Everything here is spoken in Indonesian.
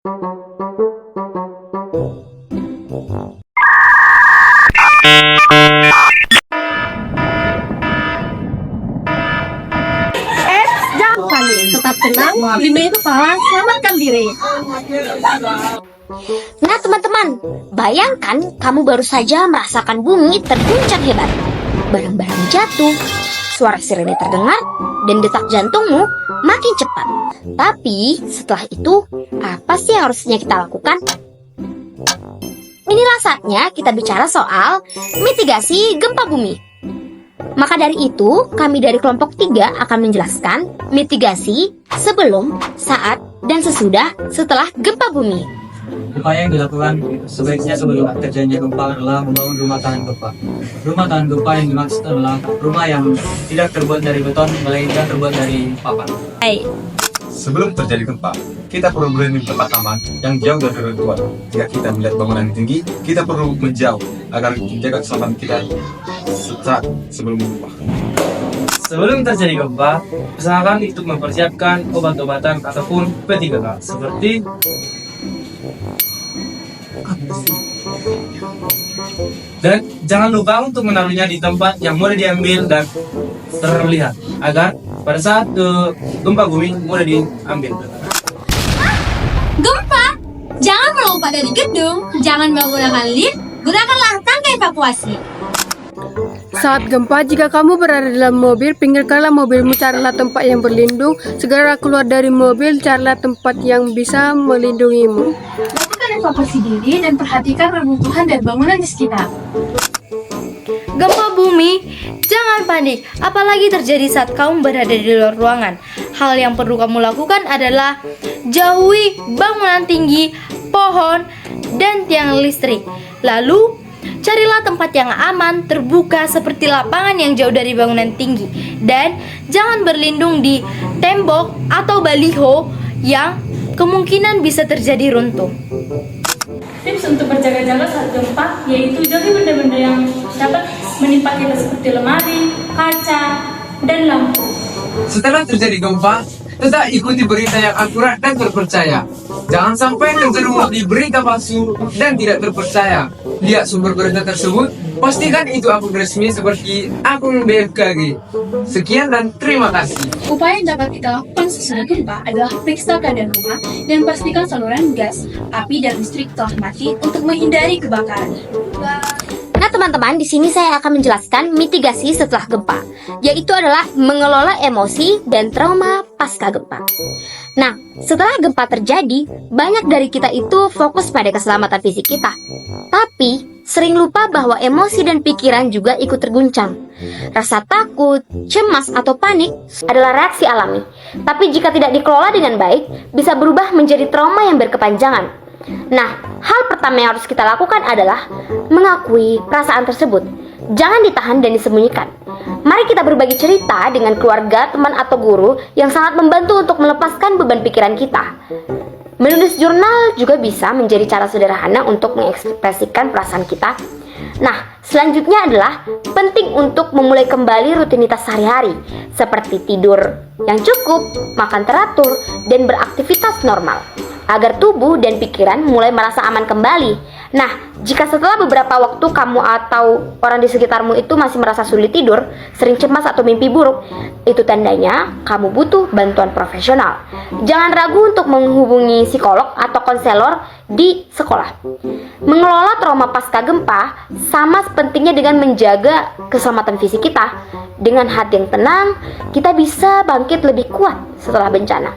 Jangan panik, tetap tenang, lindungi kepala, selamatkan diri. Nah teman-teman, bayangkan kamu baru saja merasakan bumi terguncang hebat. Barang-barang jatuh, suara sirene terdengar, dan detak jantungmu makin cepat. Tapi setelah itu, apa sih yang harusnya kita lakukan? Inilah saatnya kita bicara soal mitigasi gempa bumi. Maka dari itu, kami dari kelompok 3 akan menjelaskan mitigasi sebelum, saat, dan setelah gempa bumi. Upaya yang dilakukan sebaiknya sebelum terjadinya gempa adalah membangun rumah tahan gempa. Rumah tahan gempa yang dimaksud adalah rumah yang tidak terbuat dari beton, melainkan terbuat dari papan. Sebelum terjadi gempa, kita perlu berlindung di tempat aman yang jauh dari reruntuhan. Jika kita melihat bangunan yang tinggi, kita perlu menjauh agar menjaga keselamatan kita sesaat sebelum gempa. Sebelum terjadi gempa, usahakan untuk mempersiapkan obat-obatan ataupun P3K seperti dan jangan lupa untuk menaruhnya di tempat yang mudah diambil dan terlihat agar pada saat gempa bumi mudah diambil. Gempa, jangan melompat dari gedung, jangan menggunakan lift, gunakanlah tangga evakuasi. Saat gempa, jika kamu berada dalam mobil, pinggirkanlah mobilmu, carilah tempat yang berlindung. Segera keluar dari mobil, carilah tempat yang bisa melindungimu. Lakukan evakuasi diri dan perhatikan reruntuhan dan bangunan di sekitar. Gempa bumi, jangan panik, apalagi terjadi saat kamu berada di luar ruangan. Hal yang perlu kamu lakukan adalah jauhi bangunan tinggi, pohon, dan tiang listrik. Lalu, carilah tempat yang aman, terbuka seperti lapangan yang jauh dari bangunan tinggi. Dan jangan berlindung di tembok atau baliho yang kemungkinan bisa terjadi runtuh. Tips untuk berjaga-jaga saat gempa yaitu jauhi benda-benda yang dapat menimpa kita seperti lemari, kaca, dan lampu. Setelah terjadi gempa, tetap ikuti berita yang akurat dan terpercaya. Jangan sampai terjerumus di berita palsu dan tidak terpercaya. Lihat sumber berita tersebut, pastikan itu akun resmi seperti akun BMKG. Sekian dan terima kasih. Upaya yang dapat kita lakukan sesudah gempa adalah periksa keadaan rumah dan pastikan saluran gas, api, dan listrik telah mati untuk menghindari kebakaran. Nah teman-teman, di sini saya akan menjelaskan mitigasi setelah gempa, yaitu adalah mengelola emosi dan trauma pasca gempa. Nah, setelah gempa terjadi, banyak dari kita itu fokus pada keselamatan fisik kita. Tapi, sering lupa bahwa emosi dan pikiran juga ikut terguncang. Rasa takut, cemas, atau panik adalah reaksi alami. Tapi jika tidak dikelola dengan baik, bisa berubah menjadi trauma yang berkepanjangan. Nah, hal pertama yang harus kita lakukan adalah mengakui perasaan tersebut. Jangan ditahan dan disembunyikan. Mari kita berbagi cerita dengan keluarga, teman, atau guru yang sangat membantu untuk melepaskan beban pikiran kita. Menulis jurnal juga bisa menjadi cara sederhana untuk mengekspresikan perasaan kita. Nah, selanjutnya adalah penting untuk memulai kembali rutinitas sehari-hari, seperti tidur yang cukup, makan teratur, dan beraktivitas normal, agar tubuh dan pikiran mulai merasa aman kembali. Nah, jika setelah beberapa waktu kamu atau orang di sekitarmu itu masih merasa sulit tidur, sering cemas atau mimpi buruk, itu tandanya kamu butuh bantuan profesional. Jangan ragu untuk menghubungi psikolog atau konselor di sekolah. Mengelola trauma pasca gempa sama pentingnya dengan menjaga keselamatan fisik kita. Dengan hati yang tenang, kita bisa bangkit lebih kuat setelah bencana.